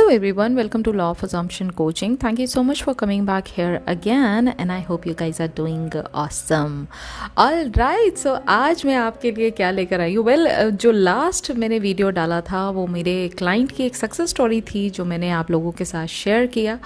Hello everyone, welcome to Law of Assumption Coaching. Thank you so much for coming back here again and I hope you guys are doing awesome. All right, so आज मैं आपके लिए क्या लेकर आई हूँ? जो last मैंने video डाला था वो मेरे क्लाइंट की एक सक्सेस स्टोरी थी जो मैंने आप लोगों के साथ शेयर किया।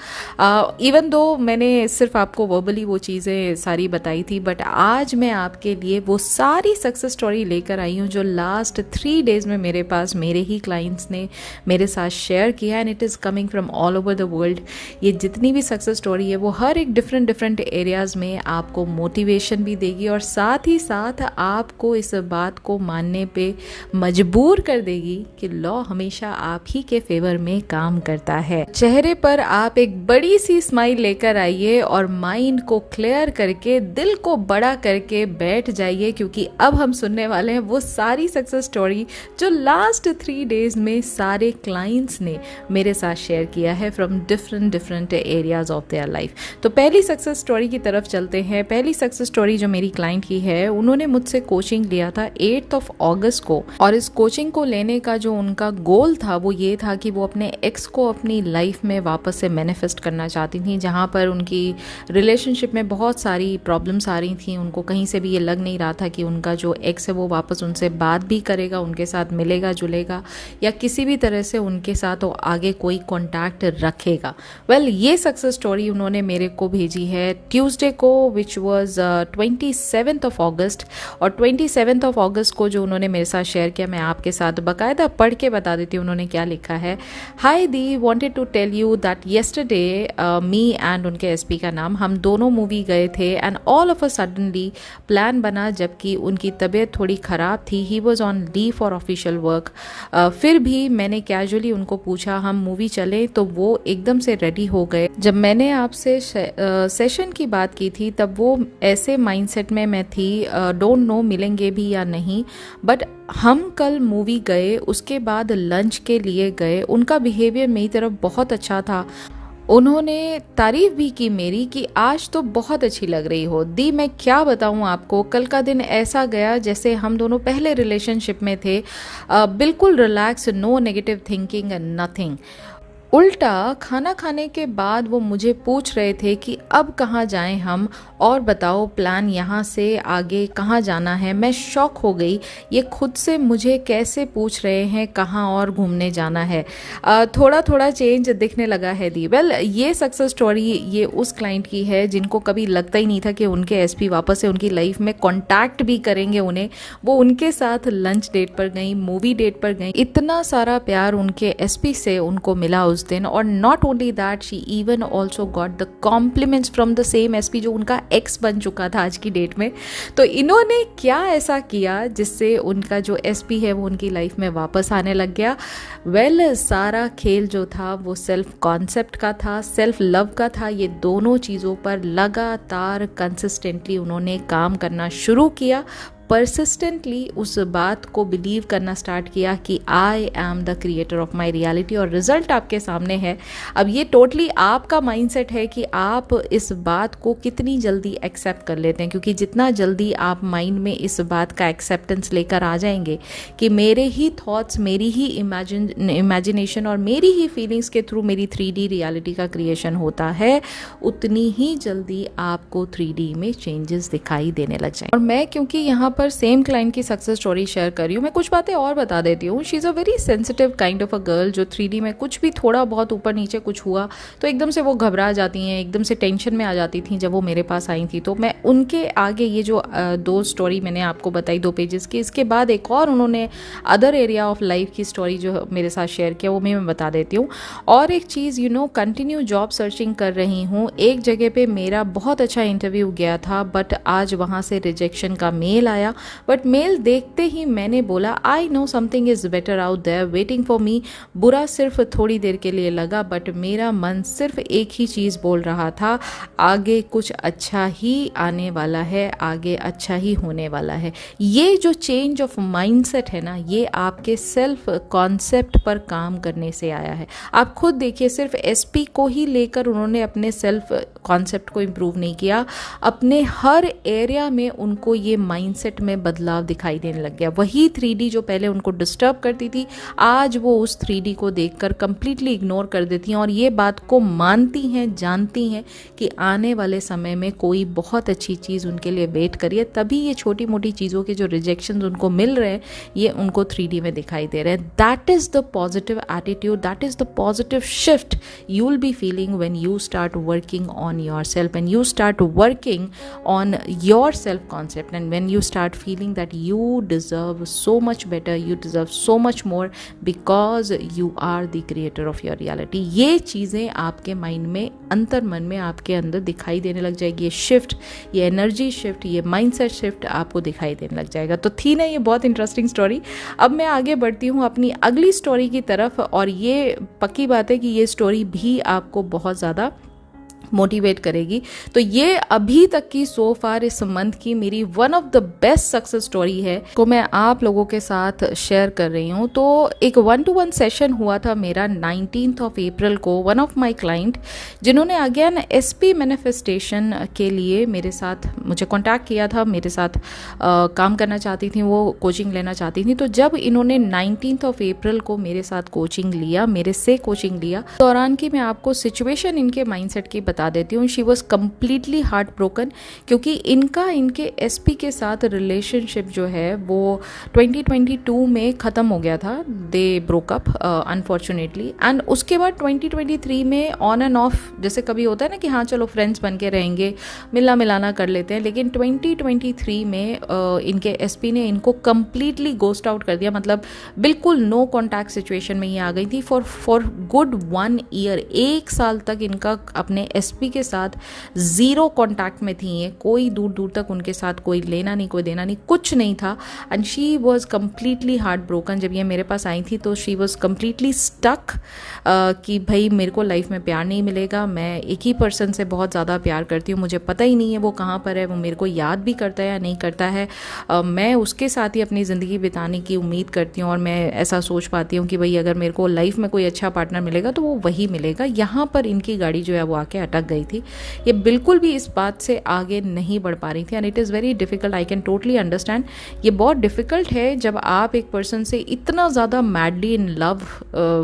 इवन दो मैंने सिर्फ आपको वर्बली वो चीज़ें सारी बताई थी, बट आज मैं आपके लिए वो सारी सक्सेस स्टोरी लेकर आई हूँ जो लास्ट 3 डेज़ में मेरे पास मेरे ही क्लाइंट्स ने मेरे साथ शेयर किया and it is coming from all over the world. ये जितनी भी सक्सेस स्टोरी है वो हर एक डिफरेंट एरियाज़ में आपको मोटिवेशन भी देगी और साथ ही साथ आपको इस बात को मानने पे मजबूर कर देगी कि लॉ हमेशा आप ही के फेवर में काम करता है। चेहरे पर आप एक बड़ी सी स्माइल लेकर आइए और माइंड को क्लियर करके दिल को बड़ा करके बैठ जाइए, क्योंकि अब हम सुनने वाले हैं वो सारी सक्सेस स्टोरी जो लास्ट 3 डेज में सारे क्लाइंट्स ने मेरे साथ शेयर किया है from different areas of their life. तो पहली सक्सेस स्टोरी की तरफ चलते हैं। पहली सक्सेस स्टोरी जो मेरी क्लाइंट की है, उन्होंने मुझसे कोचिंग लिया था 8 अगस्त को और इस कोचिंग को लेने का जो उनका गोल था वो ये था कि वो अपने एक्स को अपनी लाइफ में वापस से मैनिफेस्ट करना चाहती थी, जहाँ पर उनकी रिलेशनशिप में बहुत सारी प्रॉब्लम्स आ रही थी। उनको कहीं से भी ये लग नहीं रहा था कि उनका जो एक्स है वो वापस उनसे बात भी करेगा, उनके साथ मिलेगा जुलेगा या किसी भी तरह से उनके साथ वो आगे कोई कॉन्टैक्ट रखेगा। ये सक्सेस स्टोरी उन्होंने मेरे को भेजी है ट्यूसडे को, विच वॉज 27 अगस्त। और 27 अगस्त को जो उन्होंने मेरे साथ शेयर किया, मैं आपके साथ बाकायदा पढ़ के बता देती हूँ उन्होंने क्या लिखा है। हाय दी, wanted to tell you that yesterday me and उनके एसपी का नाम, हम दोनों मूवी गए थे and all of a suddenly plan बना, जबकि उनकी तबीयत थोड़ी ख़राब थी। He was on leave for official work. फिर भी मैंने कैजुअली उनको पूछा हम मूवी चलें, तो वो एकदम से रेडी हो गए। जब मैंने आपसे सेशन की बात की थी तब वो ऐसे माइंडसेट में मैं थी, डोंट नो मिलेंगे भी या नहीं, बट हम कल मूवी गए, उसके बाद लंच के लिए गए। उनका बिहेवियर मेरी तरफ बहुत अच्छा था। उन्होंने तारीफ भी की मेरी कि आज तो बहुत अच्छी लग रही हो। दी, मैं क्या बताऊं आपको, कल का दिन ऐसा गया जैसे हम दोनों पहले रिलेशनशिप में थे। बिल्कुल relax, no negative thinking and nothing. उल्टा खाना खाने के बाद वो मुझे पूछ रहे थे कि अब कहाँ जाएं हम, और बताओ प्लान यहाँ से आगे कहाँ जाना है। मैं शॉक हो गई, ये खुद से मुझे कैसे पूछ रहे हैं कहाँ और घूमने जाना है। थोड़ा चेंज दिखने लगा है दी। ये सक्सेस स्टोरी ये उस क्लाइंट की है जिनको कभी लगता ही नहीं था कि उनके एसपी वापस से उनकी लाइफ में कॉन्टैक्ट भी करेंगे उन्हें। वो उनके साथ लंच डेट पर गई, मूवी डेट पर गई। इतना सारा प्यार उनके एसपी से उनको मिला उस दिन। और not only that, she even also got the compliments from the same SP जो उनका एक्स बन चुका था आज की डेट में। तो इन्होंने क्या ऐसा किया जिससे उनका जो एसपी है वो उनकी लाइफ में वापस आने लग गया। सारा खेल जो था वो सेल्फ कॉन्सेप्ट का था, सेल्फ लव का था। ये दोनों चीज़ों पर लगातार कंसिस्टेंटली उन्होंने काम करना शुरू किया, परसिस्टेंटली उस बात को बिलीव करना स्टार्ट किया कि I am the creator of my reality, और रिजल्ट आपके सामने है। अब ये टोटली आपका माइंडसेट है कि आप इस बात को कितनी जल्दी एक्सेप्ट कर लेते हैं, क्योंकि जितना जल्दी आप माइंड में इस बात का एक्सेप्टेंस लेकर आ जाएंगे कि मेरे ही थॉट्स, मेरी ही इमेजिनेशन और मेरी ही फीलिंग्स के थ्रू मेरी 3D रियलिटी का क्रिएशन होता है, उतनी ही जल्दी आपको 3D में चेंजेस दिखाई देने लग जाए। और मैं क्योंकि यहाँ पर सेम क्लाइंट की सक्सेस स्टोरी शेयर कर रही हूँ, मैं कुछ बातें और बता देती हूँ। She is a very sensitive kind of a girl, जो 3D में कुछ भी थोड़ा बहुत ऊपर नीचे कुछ हुआ तो एकदम से वो घबरा जाती हैं, एकदम से टेंशन में आ जाती थी। जब वो मेरे पास आई थी तो मैं उनके आगे ये जो 2 स्टोरी मैंने आपको बताई 2 पेजेस की, इसके बाद एक और उन्होंने अदर एरिया ऑफ लाइफ की स्टोरी जो मेरे साथ शेयर किया वो मैं बता देती हूँ। और एक चीज़, कंटिन्यू जॉब सर्चिंग कर रही हूँ। एक जगह पे मेरा बहुत अच्छा इंटरव्यू गया था, बट आज वहाँ से रिजेक्शन का मेल आया। बट मेल देखते ही मैंने बोला I know something is better out there waiting for me. बुरा सिर्फ थोड़ी देर के लिए लगा, बट मेरा मन सिर्फ एक ही चीज़ बोल रहा था, आगे कुछ अच्छा ही आने वाला है, आगे अच्छा ही होने वाला है। ये जो चेंज ऑफ माइंडसेट है ना, ये आपके सेल्फ कॉन्सेप्ट पर काम करने से आया है। आप खुद देखिए, सिर्फ एसपी को ही लेकर उन्होंने अपने सेल्फ कॉन्सेप्ट को इम्प्रूव नहीं किया, अपने हर एरिया में उनको ये माइंडसेट माइंडसेट में बदलाव दिखाई देने लग गया। वही 3D जो पहले उनको डिस्टर्ब करती थी, आज वो उस 3D को देखकर कंप्लीटली इग्नोर कर देती हैं और ये बात को मानती हैं, जानती हैं कि आने वाले समय में कोई बहुत अच्छी चीज़ उनके लिए वेट करिए। तभी ये छोटी मोटी चीज़ों के जो रिजेक्शन उनको मिल रहे हैं ये उनको 3D में दिखाई दे रहे हैं। That is the positive attitude, that is the positive shift you will be feeling when you start working on yourself, when you start working on your self concept, and when you start feeling that you deserve so much better, you deserve so much more because you are the creator of your reality। ये चीज़ें आपके mind में, अंतर मन में आपके अंदर दिखाई देने लग जाएगी। ये शिफ्ट, ये एनर्जी शिफ्ट, ये माइंडसेट शिफ्ट आपको दिखाई देने लग जाएगा। तो थी ना ये बहुत इंटरेस्टिंग स्टोरी। अब मैं आगे बढ़ती हूँ अपनी अगली स्टोरी की तरफ, और ये पक्की बात है कि ये स्टोरी भी आपको बहुत ज़्यादा मोटिवेट करेगी। तो ये अभी तक की सो फार इस मंथ की मेरी one of the best success story है, तो मैं आप लोगों के साथ शेयर कर रही हूँ। तो एक 1-to-1 सेशन हुआ था मेरा 19th of April को। वन ऑफ माय क्लाइंट जिन्होंने अगेन SP मैनिफेस्टेशन के लिए मेरे साथ मुझे कॉन्टैक्ट किया था, मेरे साथ काम करना चाहती थी, वो कोचिंग लेना चाहती थी। तो जब इन्होंने 19th of April को मेरे साथ कोचिंग लिया, मेरे से कोचिंग लिया, दौरान की मैं आपको सिचुएशन इनके माइंडसेट की बता देती हूँ। She was completely heart broken, क्योंकि इनके SP के साथ रिलेशनशिप जो है वो 2022 में ख़त्म हो गया था। They broke up unfortunately, and उसके बाद 2023 में ऑन एंड ऑफ, जैसे कभी होता है ना कि हाँ चलो फ्रेंड्स बन के रहेंगे, मिलना मिलाना कर लेते हैं, लेकिन 2023 में इनके SP ने इनको कम्प्लीटली गोस्ट आउट कर दिया। मतलब बिल्कुल नो कॉन्टैक्ट सिचुएशन में ये आ गई थी फॉर गुड 1 ईयर। 1 साल तक इनका अपने SP के साथ ज़ीरो कॉन्टैक्ट में थी ये, कोई दूर दूर तक उनके साथ कोई लेना नहीं, कोई देना नहीं, कुछ नहीं था। And she was completely heart broken. जब ये मेरे पास आई थी तो शी वॉज कम्प्लीटली स्टक कि भाई मेरे को लाइफ में प्यार नहीं मिलेगा, मैं एक ही पर्सन से बहुत ज़्यादा प्यार करती हूँ, मुझे पता ही नहीं है वो कहाँ पर है, वो मेरे को याद भी करता है या नहीं करता है, मैं उसके साथ ही अपनी ज़िंदगी बिताने की उम्मीद करती हूँ, और मैं ऐसा सोच पाती हूँ कि भाई अगर मेरे को लाइफ में कोई अच्छा पार्टनर मिलेगा तो वो वही मिलेगा। यहाँ पर इनकी गाड़ी जो है वो आके अटक गई थी। ये बिल्कुल भी इस बात से आगे नहीं बढ़ पा रही थी, and it is very difficult. I can totally understand. ये बहुत डिफ़िकल्ट है जब आप एक पर्सन से इतना ज़्यादा मैडली इन लव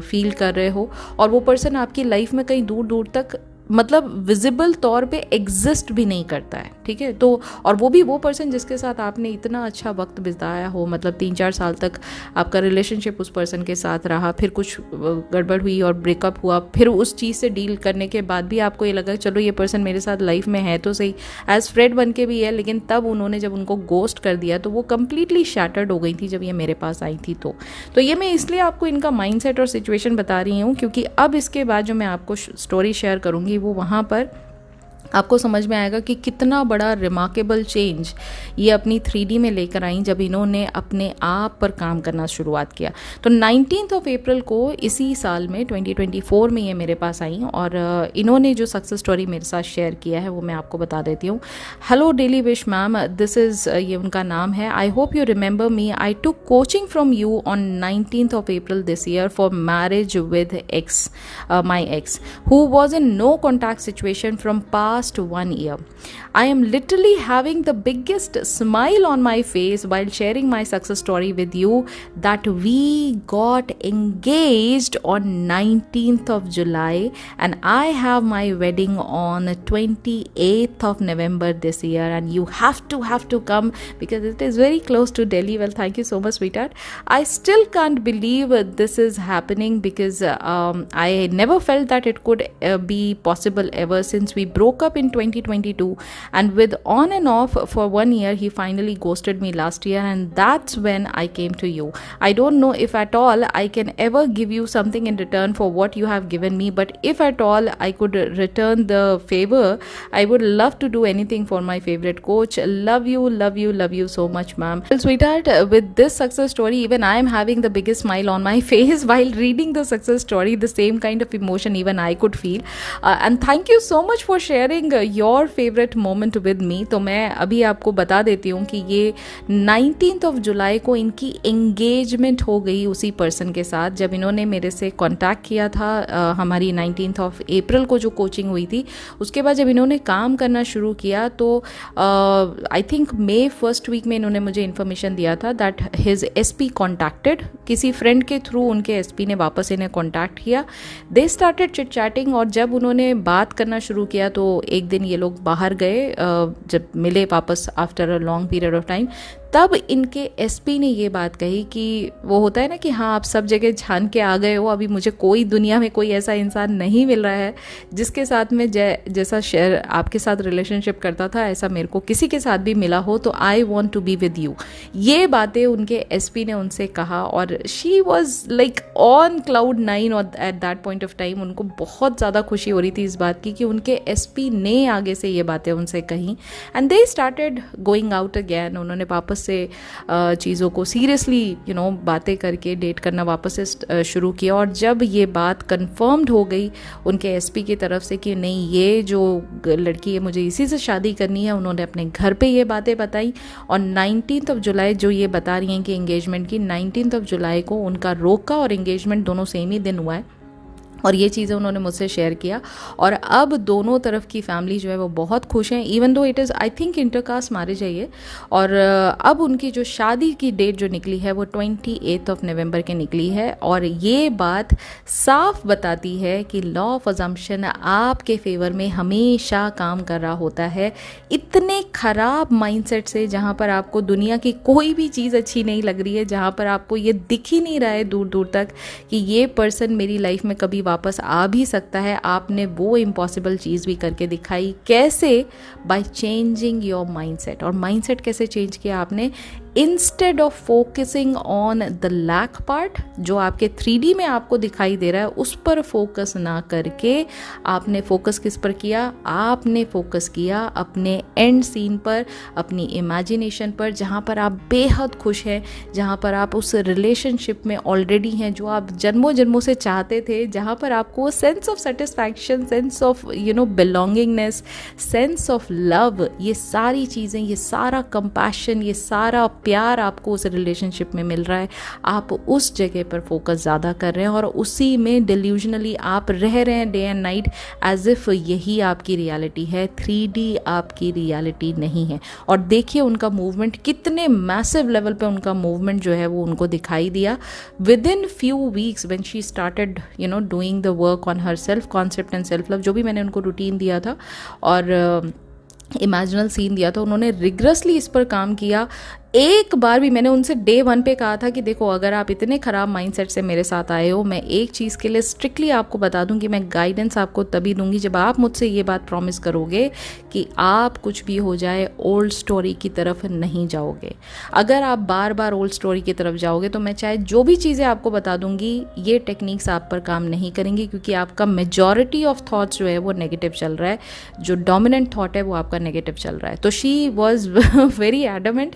फील कर रहे हो और वो पर्सन आपकी लाइफ में कहीं दूर दूर तक मतलब विजिबल तौर पे एग्जिस्ट भी नहीं करता है, ठीक है। तो और वो भी वो पर्सन जिसके साथ आपने इतना अच्छा वक्त बिताया हो, मतलब 3-4 साल तक आपका रिलेशनशिप उस पर्सन के साथ रहा, फिर कुछ गड़बड़ हुई और ब्रेकअप हुआ, फिर उस चीज़ से डील करने के बाद भी आपको ये लगा चलो ये पर्सन मेरे साथ लाइफ में है तो सही, एज फ्रेंड बन के भी है, लेकिन तब उन्होंने जब उनको गोस्ट कर दिया तो वो कम्प्लीटली शैटर्ड हो गई थी जब ये मेरे पास आई थी। तो ये मैं इसलिए आपको इनका माइंडसेट और सिचुएशन बता रही हूँ क्योंकि अब इसके बाद जो मैं आपको स्टोरी शेयर करूँगी वो वहाँ पर आपको समझ में आएगा कि कितना बड़ा रिमार्केबल चेंज ये अपनी 3D में लेकर आई जब इन्होंने अपने आप पर काम करना शुरुआत किया। तो 19th of April को इसी साल में 2024 में ये मेरे पास आई और इन्होंने जो सक्सेस स्टोरी मेरे साथ शेयर किया है वो मैं आपको बता देती हूँ। Hello daily wish ma'am, this is ये उनका नाम है। I hope you remember me, I took coaching from you on 19th of April this year for marriage with ex, my ex who was in no contact situation from past 1 year. I am literally having the biggest smile on my face while sharing my success story with you that we got engaged on 19th of July and I have my wedding on 28th of November this year, and you have to come because it is very close to Delhi. Well, thank you so much, sweetheart. I still can't believe this is happening because I never felt that it could be possible ever since we broke up in 2022, and with on and off for 1 year he finally ghosted me last year, and that's when I came to you. I don't know if at all I can ever give you something in return for what you have given me, but if at all I could return the favor, I would love to do anything for my favorite coach. Love you so much, ma'am. Well, sweetheart, with this success story even I am having the biggest smile on my face while reading the success story. The same kind of emotion even I could feel, and thank you so much for sharing sharing your favourite moment with me, तो मैं अभी आपको बता देती हूँ कि ये 19th of July को इनकी एंगेजमेंट हो गई उसी पर्सन के साथ जब इन्होंने मेरे से कांटेक्ट किया था। हमारी 19th ऑफ अप्रैल को जो कोचिंग हुई थी, उसके बाद जब इन्होंने काम करना शुरू किया तो I think May first week में इन्होंने मुझे इन्फॉर्मेशन दिया था दैट हिज एसपी कॉन्टैक्टेड, किसी फ्रेंड के थ्रू उनके एसपी ने वापस इन्हें कॉन्टैक्ट किया। दे स्टार्टेड चिट चैटिंग, और जब उन्होंने बात करना शुरू किया तो एक दिन ये लोग बाहर गए, जब मिले वापस after a long period of time, तब इनके एसपी ने ये बात कही कि वो होता है ना कि हाँ आप सब जगह छान के आ गए हो, अभी मुझे कोई दुनिया में कोई ऐसा इंसान नहीं मिल रहा है जिसके साथ में जैसा शेयर आपके साथ रिलेशनशिप करता था ऐसा मेरे को किसी के साथ भी मिला हो, तो I want to be with you. ये बातें उनके एसपी ने उनसे कहा और she was like on cloud 9 और at that point of time उनको बहुत ज़्यादा खुशी हो रही थी इस बात की कि उनके एसपी ने आगे से ये बातें उनसे कही। And they started going out again, उन्होंने वापस से चीज़ों को सीरियसली बातें करके डेट करना वापस से शुरू किया। और जब ये बात कंफर्म्ड हो गई उनके एसपी की तरफ से कि नहीं ये जो लड़की है मुझे इसी से शादी करनी है, उन्होंने अपने घर पे ये बातें बताई। और 19th ऑफ जुलाई जो ये बता रही हैं कि एंगेजमेंट की 19th ऑफ जुलाई को उनका रोका और एंगेजमेंट दोनों सेम ही दिन हुआ है, और ये चीज़ें उन्होंने मुझसे शेयर किया। और अब दोनों तरफ की फैमिली जो है वो बहुत खुश हैं, even though it is I think intercaste marriage है ये। और अब उनकी जो शादी की डेट जो निकली है वो 28 ऑफ नवंबर के निकली है। और ये बात साफ बताती है कि लॉ ऑफ अजम्पशन आपके फेवर में हमेशा काम कर रहा होता है। इतने ख़राब माइंडसेट से जहाँ पर आपको दुनिया की कोई भी चीज़ अच्छी नहीं लग रही है, जहाँ पर आपको ये दिख ही नहीं रहा है दूर दूर तक कि ये पर्सन मेरी लाइफ में कभी वापस आ भी सकता है, आपने वो इम्पॉसिबल चीज़ भी करके दिखाई। कैसे? By changing your mindset. और माइंडसेट कैसे चेंज किया आपने? Instead of focusing on the lack part जो आपके 3D में आपको दिखाई दे रहा है, उस पर फोकस ना करके आपने फोकस किस पर किया? आपने फोकस किया अपने एंड सीन पर, अपनी इमेजिनेशन पर, जहाँ पर आप बेहद खुश हैं, जहाँ पर आप उस रिलेशनशिप में ऑलरेडी हैं जो आप जन्मों जन्मों से चाहते थे, जहाँ पर आपको sense of satisfaction, sense of belongingness, sense of love, ये सारी चीज़ें, ये सारा कंपैशन, ये सारा प्यार आपको उस रिलेशनशिप में मिल रहा है। आप उस जगह पर फोकस ज़्यादा कर रहे हैं और उसी में डिल्यूजनली आप रह रहे हैं day and night, as if यही आपकी रियलिटी है। 3D आपकी रियलिटी नहीं है। और देखिए उनका मूवमेंट कितने मैसिव लेवल पे उनका मूवमेंट जो है वो उनको दिखाई दिया। With in few weeks when she started doing the work on her self concept and self love, जो भी मैंने उनको रूटीन दिया था और इमेजिनल सीन दिया था, उन्होंने रिग्रेसली इस पर काम किया। एक बार भी मैंने उनसे डे 1 पे कहा था कि देखो अगर आप इतने ख़राब माइंडसेट से मेरे साथ आए हो, मैं एक चीज़ के लिए स्ट्रिक्टली आपको बता दूं कि मैं गाइडेंस आपको तभी दूंगी जब आप मुझसे ये बात प्रॉमिस करोगे कि आप कुछ भी हो जाए ओल्ड स्टोरी की तरफ नहीं जाओगे। अगर आप बार बार ओल्ड स्टोरी की तरफ जाओगे तो मैं चाहे जो भी चीज़ें आपको बता दूंगी, ये टेक्निक्स आप पर काम नहीं करेंगी, क्योंकि आपका मेजॉरिटी ऑफ थॉट्स जो है वो नेगेटिव चल रहा है, जो डोमिनेंट थॉट है वो आपका नेगेटिव चल रहा है। तो शी वॉज वेरी एडमेंट,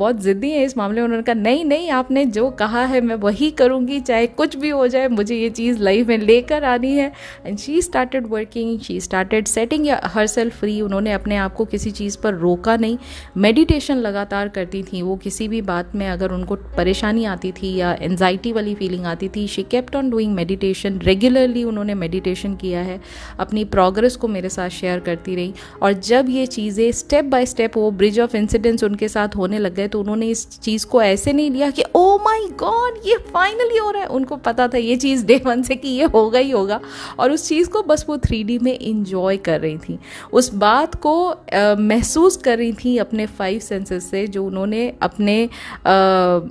बहुत ज़िद्दी है इस मामले में। उन्होंने कहा नहीं नहीं, आपने जो कहा है मैं वही करूँगी, चाहे कुछ भी हो जाए, मुझे ये चीज़ लाइफ में लेकर आनी है। And she started working, she started setting her self free. उन्होंने अपने आप को किसी चीज़ पर रोका नहीं, मेडिटेशन लगातार करती थी वो। किसी भी बात में अगर उनको परेशानी आती थी या एंजाइटी वाली फीलिंग आती थी, she kept on doing meditation. Regularly उन्होंने मेडिटेशन किया है, अपनी प्रोग्रेस को मेरे साथ शेयर करती रही। और जब ये चीज़ें स्टेप बाय स्टेप वो ब्रिज ऑफ इंसिडेंट्स उनके साथ होने लग गए, तो उन्होंने इस चीज़ को ऐसे नहीं लिया कि ओ माय गॉड ये फाइनली हो रहा है। उनको पता था ये चीज़ डे 1 से कि ये होगा ही होगा, और उस चीज़ को बस वो 3D में इंजॉय कर रही थी, उस बात को महसूस कर रही थी अपने 5 सेंसेस से, जो उन्होंने अपने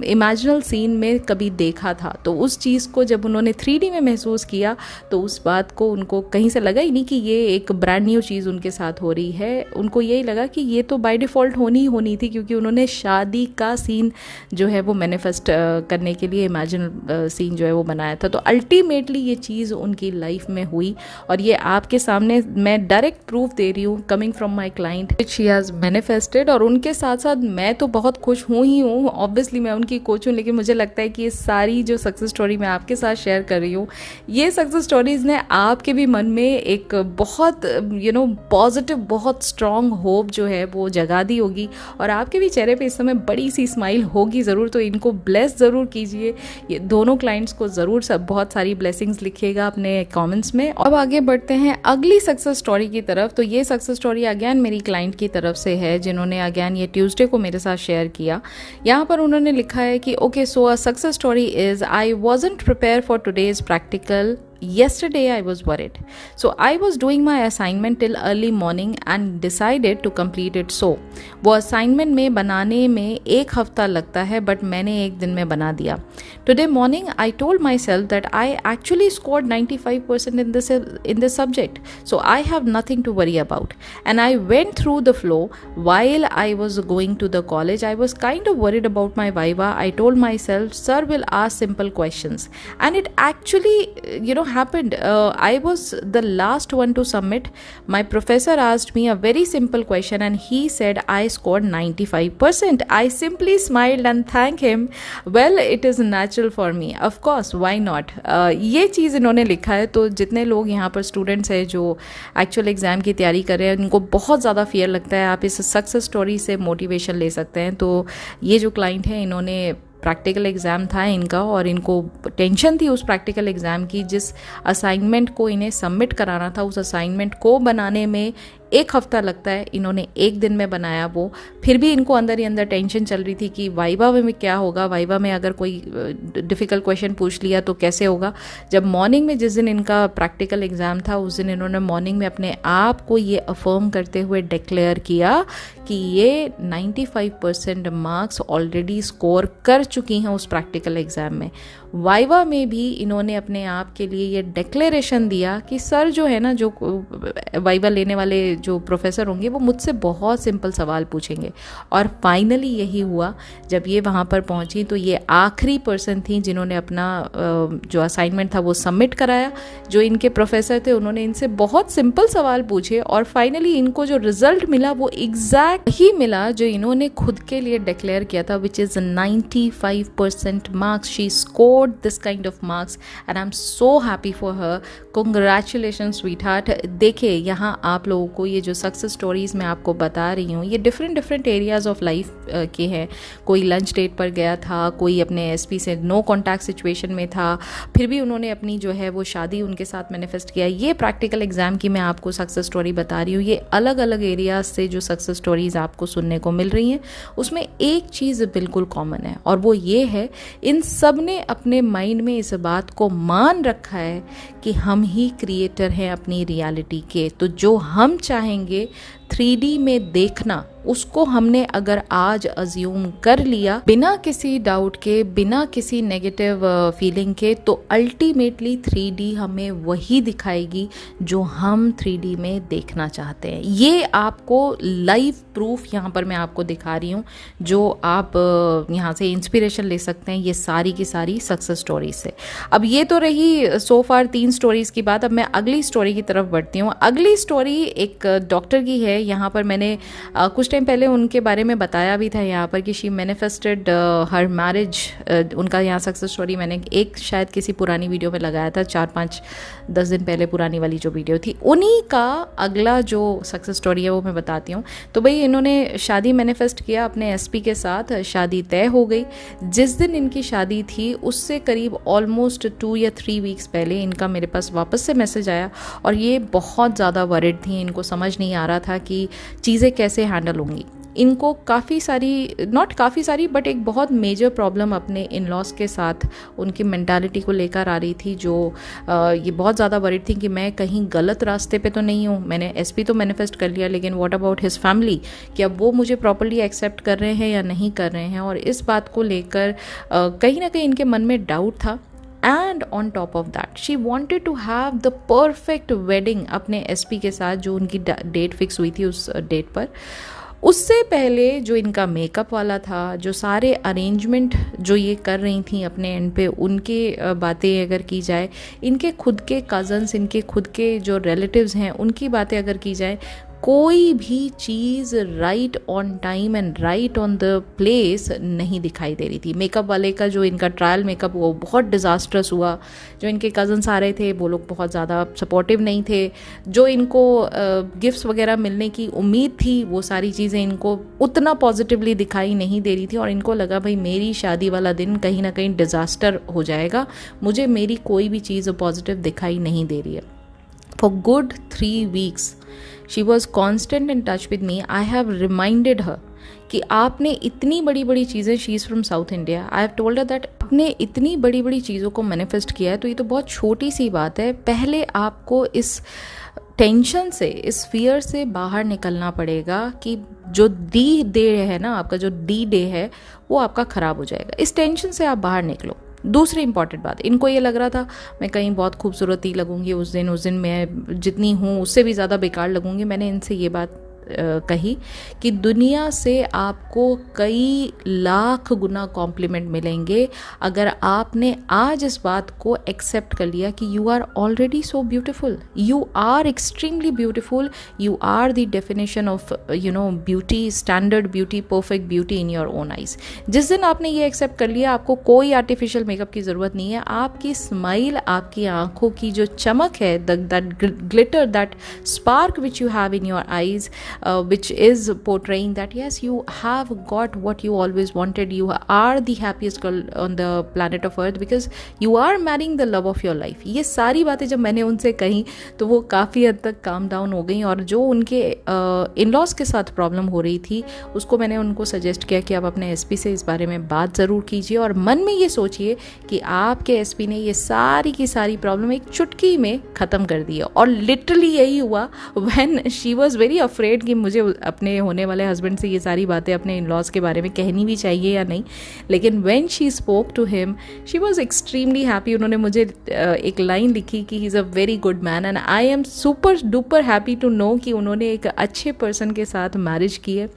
इमेजिनल सीन में कभी देखा था। तो उस चीज़ को जब उन्होंने 3D में महसूस किया तो उस बात को उनको कहीं से लगा ही नहीं कि ये एक ब्रांड न्यू चीज़ उनके साथ हो रही है। उनको यही लगा कि ये तो बाय डिफ़ॉल्ट होनी ही होनी थी, क्योंकि उन्होंने शादी शादी का सीन जो है वो मैनिफेस्ट करने के लिए इमेजिन सीन जो है वो बनाया था। तो अल्टीमेटली ये चीज़ उनकी लाइफ में हुई और ये आपके सामने मैं डायरेक्ट प्रूफ दे रही हूँ coming from my client which she has manifested. और उनके साथ साथ मैं तो बहुत खुश हूँ ही हूँ, ऑब्वियसली मैं उनकी कोच हूँ, लेकिन मुझे लगता है कि ये सारी जो सक्सेस स्टोरी मैं आपके साथ शेयर कर रही हूँ, ये सक्सेस स्टोरीज ने आपके भी मन में एक बहुत पॉजिटिव, बहुत स्ट्रॉन्ग होप जो है वो जगा दी होगी और आपके भी चेहरे पे इस समय बड़ी सी स्माइल होगी ज़रूर। तो इनको ब्लेस ज़रूर कीजिए, ये दोनों क्लाइंट्स को ज़रूर सब बहुत सारी ब्लेसिंग्स लिखिएगा अपने कमेंट्स में। अब आगे बढ़ते हैं अगली सक्सेस स्टोरी की तरफ। तो ये सक्सेस स्टोरी अगेन मेरी क्लाइंट की तरफ से है, जिन्होंने अगेन ये ट्यूसडे को मेरे साथ शेयर किया। यहाँ पर उन्होंने लिखा है कि okay, so a success story is I wasn't prepare for today's practical. Yesterday I was worried. So I was doing my assignment till early morning and decided to complete it. So वो assignment में बनाने में 1 हफ्ता लगता है but मैंने 1 दिन में बना दिया. Today morning I told myself that I actually scored 95% in this subject. So I have nothing to worry about. And I went through the flow while I was going to the college. I was kind of worried about my viva. I told myself, sir will ask simple questions. And it actually, happened. I was the last one to submit. My professor asked me a very simple question and he said I scored 95%. I simply smiled and thanked him. Well, it is natural for me. Of course, why not? ये चीज़ इन्होंने लिखा है। तो जितने लोग यहाँ पर students हैं जो एक्चुअल एग्ज़ाम की तैयारी कर रहे हैं, उनको बहुत ज़्यादा फियर लगता है, आप इस सक्सेस स्टोरी से मोटिवेशन ले सकते हैं। तो ये जो क्लाइंट है, इन्होंने प्रैक्टिकल एग्ज़ाम था इनका और इनको टेंशन थी उस प्रैक्टिकल एग्ज़ाम की। जिस असाइनमेंट को इन्हें सबमिट कराना था, उस असाइनमेंट को बनाने में 1 हफ्ता लगता है, इन्होंने 1 दिन में बनाया वो। फिर भी इनको अंदर ही अंदर टेंशन चल रही थी कि वाइवा में क्या होगा, वाइवा में अगर कोई डिफ़िकल्ट क्वेश्चन पूछ लिया तो कैसे होगा। जब मॉर्निंग में, जिस दिन इनका प्रैक्टिकल एग्ज़ाम था, उस दिन इन्होंने मॉर्निंग में अपने आप को ये अफर्म करते हुए डिक्लेयर किया कि ये 95% मार्क्स ऑलरेडी स्कोर कर चुकी हैं उस प्रैक्टिकल एग्ज़ाम में। वाइवा में भी इन्होंने अपने आप के लिए ये डिक्लेरेशन दिया कि सर जो है ना, जो वाइवा लेने वाले जो प्रोफेसर होंगे वो मुझसे बहुत सिंपल सवाल पूछेंगे। और फाइनली यही हुआ। जब ये वहाँ पर पहुँची तो ये आखिरी पर्सन थी जिन्होंने अपना जो असाइनमेंट था वो सबमिट कराया। जो इनके प्रोफेसर थे उन्होंने इनसे बहुत सिंपल सवाल पूछे और फाइनली इनको जो रिजल्ट मिला वो एग्जैक्ट ही मिला जो इन्होंने खुद के लिए डिक्लेयर किया था, which is 95% marks. She scored this kind of marks and I'm so happy for her. Congratulations sweetheart. देखिए, यहाँ आप लोगों को ये जो सक्सेस स्टोरीज मैं आपको बता रही हूँ, ये डिफरेंट एरियाज ऑफ लाइफ के हैं। कोई लंच डेट पर गया था, कोई अपने एसपी से नो कॉन्टैक्ट सिचुएशन में था, फिर भी उन्होंने अपनी जो है वो शादी उनके साथ मैनिफेस्ट किया। ये प्रैक्टिकल एग्जाम की मैं आपको सक्सेस स्टोरी बता रही हूँ। ये अलग अलग एरियाज से जो सक्सेस स्टोरीज आपको सुनने को मिल रही हैं, उसमें एक चीज़ बिल्कुल कॉमन है और वो ये है, इन सब ने अपने माइंड में इस बात को मान रखा है कि हम ही क्रिएटर हैं अपनी रियलिटी के। तो जो हम चाहेंगे 3D में देखना, उसको हमने अगर आज अज्यूम कर लिया बिना किसी डाउट के, बिना किसी नेगेटिव फीलिंग के, तो अल्टीमेटली 3D हमें वही दिखाएगी जो हम 3D में देखना चाहते हैं। ये आपको लाइव प्रूफ यहाँ पर मैं आपको दिखा रही हूँ, जो आप यहाँ से इंस्पिरेशन ले सकते हैं ये सारी की सारी सक्सेस स्टोरीज से। अब ये तो रही सो फार 3 स्टोरीज की बात। अब मैं अगली स्टोरी की तरफ बढ़ती हूँ। अगली स्टोरी एक डॉक्टर की है। यहाँ पर मैंने कुछ टाइम पहले उनके बारे में बताया भी था यहाँ पर कि शी मैनिफेस्टेड हर मैरिज। उनका यहाँ सक्सेस स्टोरी मैंने एक शायद किसी पुरानी वीडियो में लगाया था, 4-5-10 दिन पहले पुरानी वाली जो वीडियो थी, उन्हीं का अगला जो सक्सेस स्टोरी है वो मैं बताती हूँ। तो भाई इन्होंने शादी मैनिफेस्ट किया अपने एसपी के साथ, शादी तय हो गई। जिस दिन इनकी शादी थी उससे करीब ऑलमोस्ट 2 या 3 वीक्स पहले इनका मेरे पास वापस से मैसेज आया और ये बहुत ज़्यादा वरिड थी। इनको समझ नहीं आ रहा था कि चीज़ें कैसे हैंडल होंगी। इनको काफ़ी सारी बट एक बहुत मेजर प्रॉब्लम अपने इन लॉज के साथ उनकी मेंटालिटी को लेकर आ रही थी, जो ये बहुत ज़्यादा वरिड थी कि मैं कहीं गलत रास्ते पे तो नहीं हूँ। मैंने एसपी तो मैनिफेस्ट कर लिया, लेकिन व्हाट अबाउट हिज फैमिली, कि अब वो मुझे प्रॉपर्ली एक्सेप्ट कर रहे हैं या नहीं कर रहे हैं। और इस बात को लेकर कहीं ना कहीं इनके मन में डाउट था। And on top of that she wanted to have the perfect wedding अपने एसपी के साथ, जो उनकी डेट फिक्स हुई थी उस डेट पर। उससे पहले जो इनका मेकअप वाला था, जो सारे अरेंजमेंट जो ये कर रही थी अपने एंड पे, उनके बातें अगर की जाए, इनके खुद के कज़न्स, इनके खुद के जो रिलेटिव्स हैं उनकी बातें अगर की जाए, कोई भी चीज़ right on time and right on the place नहीं दिखाई दे रही थी। मेकअप वाले का जो इनका ट्रायल मेकअप वो बहुत डिज़ास्ट्रस हुआ। जो इनके कज़न्स आ रहे थे वो लोग बहुत ज़्यादा सपोर्टिव नहीं थे। जो इनको गिफ्ट्स वगैरह मिलने की उम्मीद थी वो सारी चीज़ें इनको उतना पॉजिटिवली दिखाई नहीं दे रही थी, और इनको लगा भाई मेरी शादी वाला दिन कहीं ना कहीं डिज़ास्टर हो जाएगा, मुझे मेरी कोई भी चीज़ पॉजिटिव दिखाई नहीं दे रही है। For good 3 weeks, she was constant in touch with me. I have reminded her कि आपने इतनी बड़ी बड़ी चीज़ें, she is from south India, I have told her that आपने इतनी बड़ी बड़ी चीज़ों को मैनिफेस्ट किया है तो ये तो बहुत छोटी सी बात है। पहले आपको इस टेंशन से, इस फियर से बाहर निकलना पड़ेगा कि जो डी डे है ना, आपका जो डी डे है वो आपका ख़राब हो जाएगा। इस टेंशन से आप बाहर निकलो। दूसरी इंपॉर्टेंट बात, इनको ये लग रहा था मैं कहीं बहुत खूबसूरत ही लगूंगी उस दिन मैं जितनी हूँ उससे भी ज़्यादा बेकार लगूंगी। मैंने इनसे ये बात कही कि दुनिया से आपको कई लाख गुना कॉम्प्लीमेंट मिलेंगे अगर आपने आज इस बात को एक्सेप्ट कर लिया कि you are already so beautiful, you are extremely beautiful, you are the definition of beauty, standard beauty, perfect beauty in your own eyes. जिस दिन आपने ये एक्सेप्ट कर लिया, आपको कोई आर्टिफिशियल मेकअप की ज़रूरत नहीं है। आपकी स्माइल, आपकी आंखों की जो चमक है, that glitter, that spark which you have in your eyes, which is portraying that yes, you have got what you always wanted, you are the happiest girl on the planet of earth because you are marrying the love of your life। ये सारी बातें जब मैंने उनसे कही तो वो काफ़ी हद तक काम डाउन हो गई, और जो उनके इन-लॉज के साथ प्रॉब्लम हो रही थी उसको मैंने उनको सजेस्ट किया कि आप अपने एसपी से इस बारे में बात ज़रूर कीजिए, और मन में ये सोचिए कि आपके एसपी ने ये सारी की सारी प्रॉब्लम एक चुटकी में ख़त्म कर दी है। और लिटरली यही हुआ when she was very afraid कि मुझे अपने होने वाले हस्बैंड से ये सारी बातें अपने इन लॉज के बारे में कहनी भी चाहिए या नहीं, लेकिन when she spoke to him she was extremely happy. उन्होंने मुझे एक लाइन लिखी कि he is a very good man, and I am super duper happy to know कि उन्होंने एक अच्छे पर्सन के साथ मैरिज की है।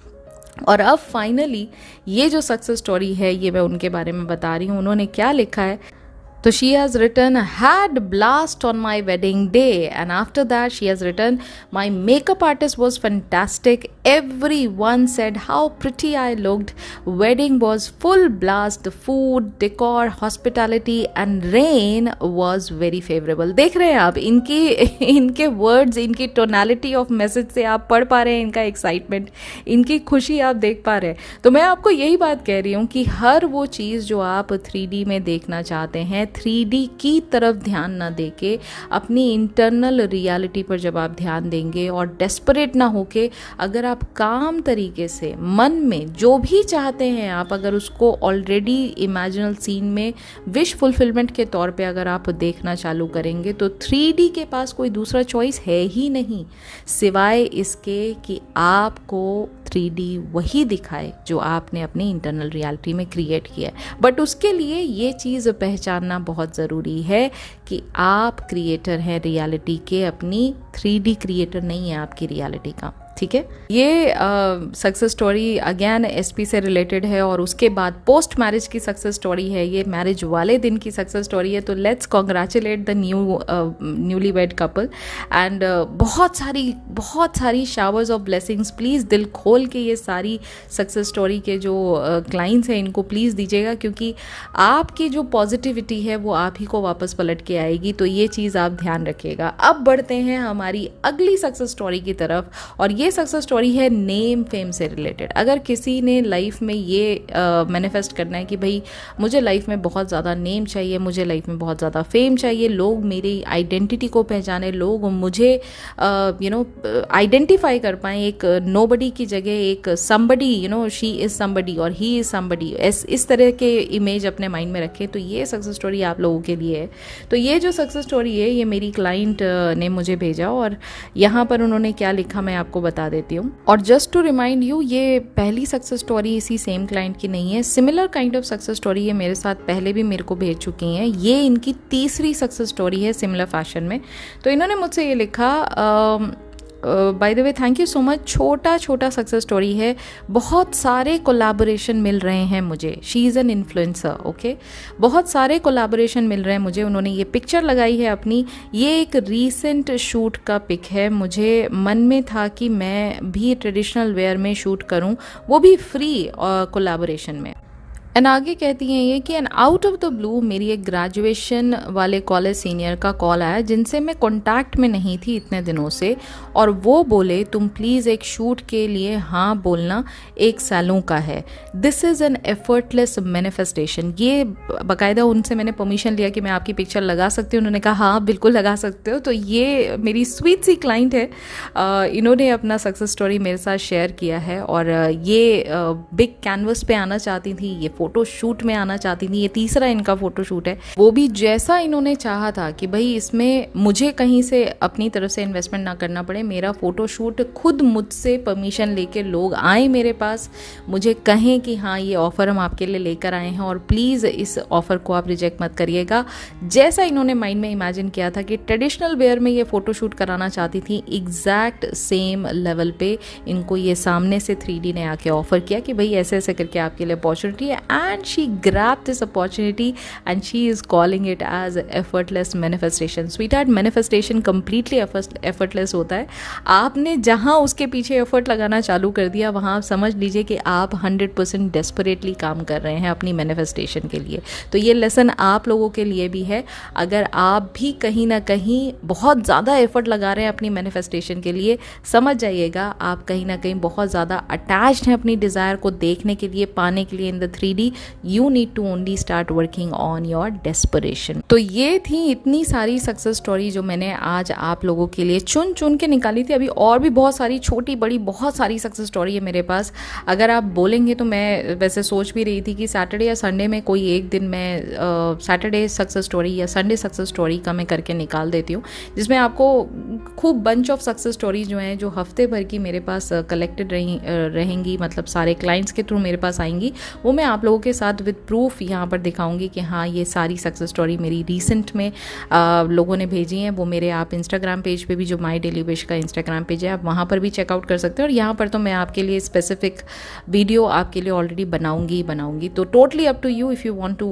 और अब फाइनली ये जो सक्सेस स्टोरी है ये मैं उनके बारे में बता रही हूँ। उन्होंने क्या लिखा है, तो she has written, had blast on my wedding day, and after that she has written, my makeup artist was fantastic, everyone said how pretty I looked, wedding was full blast, the food, decor, hospitality and rain was very favorable। देख रहे हैं आप इनके words, इनकी tonality of message से आप पढ़ पा रहे हैं इनका एक्साइटमेंट, इनकी खुशी आप देख पा रहे हैं। तो मैं आपको यही बात कह रही हूँ कि हर वो चीज़ जो आप 3D में देखना चाहते हैं, 3D की तरफ ध्यान ना देके अपनी इंटरनल रियलिटी पर जब आप ध्यान देंगे और डेस्परेट ना होके अगर आप काम तरीके से मन में जो भी चाहते हैं आप अगर उसको ऑलरेडी इमेजिनल सीन में विश फुलफिलमेंट के तौर पे अगर आप देखना चालू करेंगे तो 3D के पास कोई दूसरा चॉइस है ही नहीं सिवाय इसके कि आपको 3D वही दिखाए जो आपने अपनी इंटरनल रियलिटी में क्रिएट किया है। बट उसके लिए ये चीज़ पहचानना बहुत ज़रूरी है कि आप क्रिएटर हैं रियलिटी के, अपनी 3D क्रिएटर नहीं है आपकी रियलिटी का। ठीक है, ये सक्सेस स्टोरी अगेन एसपी से रिलेटेड है और उसके बाद पोस्ट मैरिज की सक्सेस स्टोरी है, ये मैरिज वाले दिन की सक्सेस स्टोरी है। तो let's congratulate the newly wed couple and बहुत सारी शावर्स ऑफ ब्लेसिंग्स। प्लीज़ दिल खोल के ये सारी सक्सेस स्टोरी के जो क्लाइंट्स हैं इनको प्लीज़ दीजिएगा, क्योंकि आपकी जो पॉजिटिविटी है वो आप ही को वापस पलट के आएगी। तो ये चीज़ आप ध्यान रखिएगा। अब बढ़ते हैं हमारी अगली सक्सेस स्टोरी की तरफ, और ये सक्सेस स्टोरी है नेम फेम से रिलेटेड। अगर किसी ने लाइफ में ये मैनिफेस्ट करना है कि भाई मुझे लाइफ में बहुत ज़्यादा नेम चाहिए, मुझे लाइफ में बहुत ज़्यादा फेम चाहिए, लोग मेरी आइडेंटिटी को पहचाने, लोग मुझे आइडेंटिफाई कर पाएँ एक नोबडी की जगह एक समबडी, शी इज़ समबडी और ही इज़ समबडी, इस तरह के इमेज अपने माइंड में रखें, तो ये सक्सेस स्टोरी आप लोगों के लिए है। तो ये जो सक्सेस स्टोरी है ये मेरी क्लाइंट ने मुझे भेजा और यहाँ पर उन्होंने क्या लिखा मैं आपको बता देती हूँ। और जस्ट टू रिमाइंड यू, ये पहली सक्सेस स्टोरी इसी सेम क्लाइंट की नहीं है, similar kind of success story ये मेरे साथ पहले भी मेरे को भेज चुकी हैं। ये इनकी तीसरी सक्सेस स्टोरी है सिमिलर फैशन में। तो इन्होंने मुझसे ये लिखा, by the way thank you so much. छोटा छोटा सक्सेस स्टोरी है, बहुत सारे कोलैबोरेशन मिल रहे हैं मुझे। She is an influencer, okay. बहुत सारे कोलैबोरेशन मिल रहे हैं मुझे। उन्होंने ये पिक्चर लगाई है अपनी, ये एक रीसेंट शूट का पिक है। मुझे मन में था कि मैं भी ट्रेडिशनल वेयर में शूट करूं, वो भी फ्री कोलैबोरेशन में। एंड आगे कहती हैं ये कि and out of the blue मेरी एक ग्रेजुएशन वाले कॉलेज सीनियर का कॉल आया, जिनसे मैं कांटेक्ट में नहीं थी इतने दिनों से, और वो बोले तुम प्लीज़ एक शूट के लिए हाँ बोलना, एक सैलून का है। This is an effortless manifestation. ये बाकायदा उनसे मैंने परमिशन लिया कि मैं आपकी पिक्चर लगा सकती हूँ। उन्होंने कहा हाँ बिल्कुल लगा सकते हो। तो ये मेरी स्वीट सी क्लाइंट है, इन्होंने अपना सक्सेस स्टोरी मेरे साथ शेयर किया है, और ये बिग कैनवस पे आना चाहती थी, ये फोटो शूट में आना चाहती थी। ये तीसरा इनका फोटो शूट है, वो भी जैसा इन्होंने चाहा था कि भाई इसमें मुझे कहीं से अपनी तरफ से इन्वेस्टमेंट ना करना पड़े। मेरा फोटो शूट खुद मुझसे परमिशन लेके लोग आए मेरे पास, मुझे कहें कि हाँ ये ऑफ़र हम आपके लिए लेकर आए हैं और प्लीज़ इस ऑफ़र को आप रिजेक्ट मत करिएगा। जैसा इन्होंने माइंड में इमेजिन किया था कि ट्रेडिशनल वेयर में ये फ़ोटो शूट कराना चाहती थी, एग्जैक्ट सेम लेवल पे इनको ये सामने से 3D ने आके ऑफ़र किया कि भाई ऐसे ऐसे करके आपके लिए अपॉर्चुनिटी है। And she grabbed this opportunity and she is calling it as effortless manifestation. Sweetheart, manifestation completely effortless होता है। आपने जहाँ उसके पीछे एफर्ट लगाना चालू कर दिया, वहाँ आप समझ लीजिए कि आप 100% डेस्परेटली काम कर रहे हैं अपनी मैनिफेस्टेशन के लिए। तो ये लेसन आप लोगों के लिए भी है। अगर आप भी कहीं ना कहीं बहुत ज़्यादा एफर्ट लगा रहे हैं अपनी मैनिफेस्टेशन के लिए, समझ जाइएगा आप कहीं ना कहीं बहुत ज़्यादा अटैच्ड हैं अपनी डिज़ायर को देखने के लिए, पाने के लिए in the 3D। You need to only start working on your desperation. तो ये थी इतनी सारी सक्सेस स्टोरी जो मैंने आज आप लोगों के लिए चुन चुन के निकाली थी। अभी और भी बहुत सारी छोटी बड़ी बहुत सारी सक्सेस स्टोरी है मेरे पास। अगर आप बोलेंगे तो मैं वैसे सोच भी रही थी कि सैटरडे या संडे में कोई एक दिन मैं सैटरडे सक्सेस स्टोरी या संडे सक्सेस स्टोरी का मैं करके निकाल देती हूँ, जिसमें आपको खूब बंच ऑफ सक्सेस स्टोरीज जो हैं, जो हफ्ते भर की मेरे पास कलेक्टेड रहेंगी, मतलब सारे क्लाइंट्स के थ्रू मेरे पास आएंगी, वो मैं आप लोगों के साथ विद प्रूफ यहाँ पर दिखाऊंगी कि हाँ ये सारी सक्सेस स्टोरी मेरी रिसेंट में लोगों ने भेजी हैं। वो मेरे आप इंस्टाग्राम पेज पे भी, जो माई डेली विश का इंस्टाग्राम पेज है, आप वहाँ पर भी चेकआउट कर सकते हैं। और यहाँ पर तो मैं आपके लिए स्पेसिफिक वीडियो आपके लिए ऑलरेडी बनाऊंगी। तो totally up to you, if you want to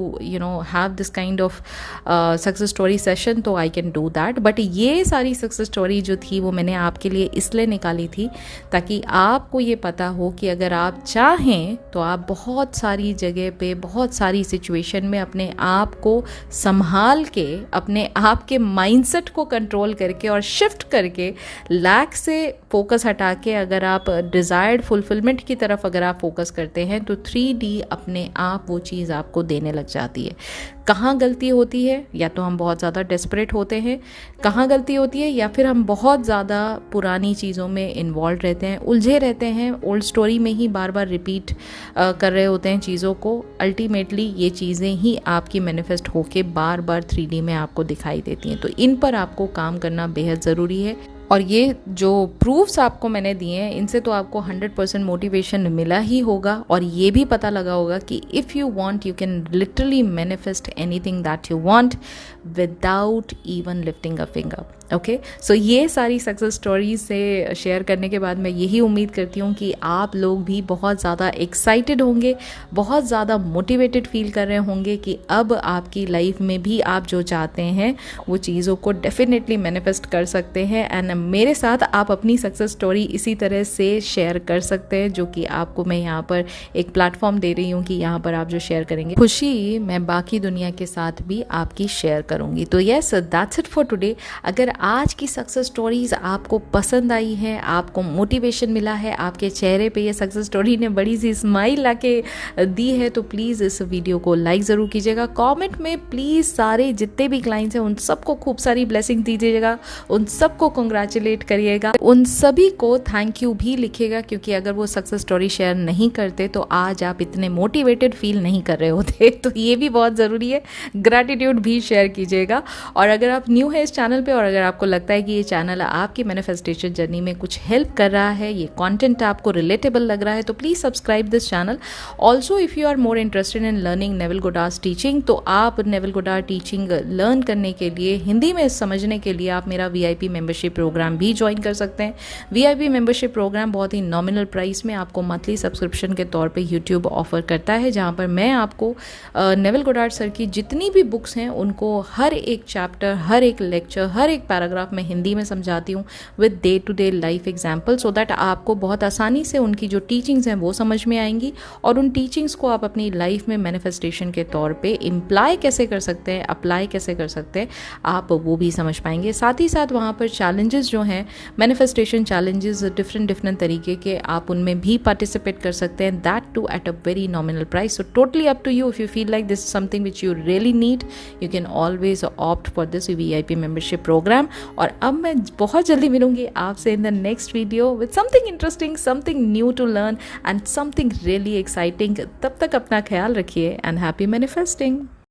have this kind of success story session, तो I can do that. But ये सारी सक्सेस स्टोरी जो थी वो मैंने आपके लिए इसलिए निकाली थी ताकि आपको ये पता हो कि अगर आप चाहें तो आप बहुत सारी जगह पे, बहुत सारी सिचुएशन में अपने आप को संभाल के, अपने आप के माइंडसेट को कंट्रोल करके और शिफ्ट करके, लैक से फोकस हटा के अगर आप डिज़ायर्ड फुलफिलमेंट की तरफ अगर आप फोकस करते हैं तो 3D अपने आप वो चीज़ आपको देने लग जाती है। कहाँ गलती होती है? या तो हम बहुत ज़्यादा डेस्परेट होते हैं, कहाँ गलती होती है, या फिर हम बहुत ज़्यादा पुरानी चीज़ों में इन्वॉल्व रहते हैं, उलझे रहते हैं, ओल्ड स्टोरी में ही बार बार रिपीट कर रहे होते हैं चीज़ों को। अल्टीमेटली ये चीज़ें ही आपकी मैनिफेस्ट होके बार बार 3D में आपको दिखाई देती हैं। तो इन पर आपको काम करना बेहद ज़रूरी है। और ये जो प्रूफ्स आपको मैंने दिए हैं, इनसे तो आपको 100% मोटिवेशन मिला ही होगा, और ये भी पता लगा होगा कि if you want you can literally manifest anything that you want without even lifting a finger. Okay, so ये सारी सक्सेस स्टोरीज से शेयर करने के बाद मैं यही उम्मीद करती हूँ कि आप लोग भी बहुत ज़्यादा एक्साइटेड होंगे, बहुत ज़्यादा मोटिवेटेड फील कर रहे होंगे कि अब आपकी लाइफ में भी आप जो चाहते हैं वो चीज़ों को डेफिनेटली मैनिफेस्ट कर सकते हैं। एंड मेरे साथ आप अपनी सक्सेस स्टोरी इसी तरह से शेयर कर सकते हैं, जो कि आपको मैं यहाँ पर एक प्लेटफॉर्म दे रही हूँ कि यहाँ पर आप जो शेयर करेंगे, खुशी मैं बाकी दुनिया के साथ भी आपकी शेयर करूँगी। तो yes, that's it for today. अगर आज की सक्सेस स्टोरीज आपको पसंद आई हैं, आपको मोटिवेशन मिला है, आपके चेहरे पे ये सक्सेस स्टोरी ने बड़ी सी स्माइल लाके दी है, तो प्लीज़ इस वीडियो को लाइक ज़रूर कीजिएगा। कमेंट में प्लीज़ सारे जितने भी क्लाइंट्स हैं उन सबको खूब सारी ब्लेसिंग दीजिएगा, उन सबको कंग्रेचुलेट करिएगा, उन सभी को थैंक यू भी लिखिएगा, क्योंकि अगर वो सक्सेस स्टोरी शेयर नहीं करते तो आज आप इतने मोटिवेटेड फील नहीं कर रहे होते। तो ये भी बहुत ज़रूरी है, ग्रैटिट्यूड भी शेयर कीजिएगा। और अगर आप न्यू है इस चैनल पर और अगर आपको लगता है कि ये चैनल आपकी मैनिफेस्टेशन जर्नी में कुछ हेल्प कर रहा है, ये कंटेंट आपको रिलेटेबल लग रहा है, तो please subscribe this channel. Also if you are more interested in learning Neville Goddard teaching, तो आप नेविल गोडार्ड टीचिंग लर्न करने के लिए, हिंदी में समझने के लिए आप मेरा VIP मेंबरशिप प्रोग्राम भी ज्वाइन कर सकते हैं। VIP मेंबरशिप प्रोग्राम बहुत ही नॉमिनल प्राइस में आपको मंथली सब्सक्रिप्शन के तौर पे YouTube ऑफर करता है, जहाँ पर मैं आपको नेविल गोडार्ड सर की जितनी भी बुक्स हैं उनको हर एक चैप्टर, हर एक लेक्चर, हर एक पैराग्राफ में हिंदी में समझाती हूँ with day to day life example, so that आपको बहुत आसानी से उनकी जो टीचिंग्स हैं वो समझ में आएंगी और उन टीचिंग्स को आप अपनी लाइफ में मैनिफेस्टेशन के तौर पे इम्प्लाई कैसे कर सकते हैं, अप्लाई कैसे कर सकते हैं, आप वो भी समझ पाएंगे। साथ ही साथ वहाँ पर चैलेंजेस जो हैं, मैनिफेस्टेशन चैलेंजेस डिफरेंट तरीके के, आप उनमें भी पार्टिसिपेट कर सकते हैं, that to at a very nominal price. So totally up to you, if you feel like this is something which you really need, you can always opt for this VIP membership program. और अब मैं बहुत जल्दी मिलूंगी आपसे in the next video with something interesting, something new to learn and something really exciting. तब तक अपना ख्याल रखिए एंड हैप्पी मैनिफेस्टिंग।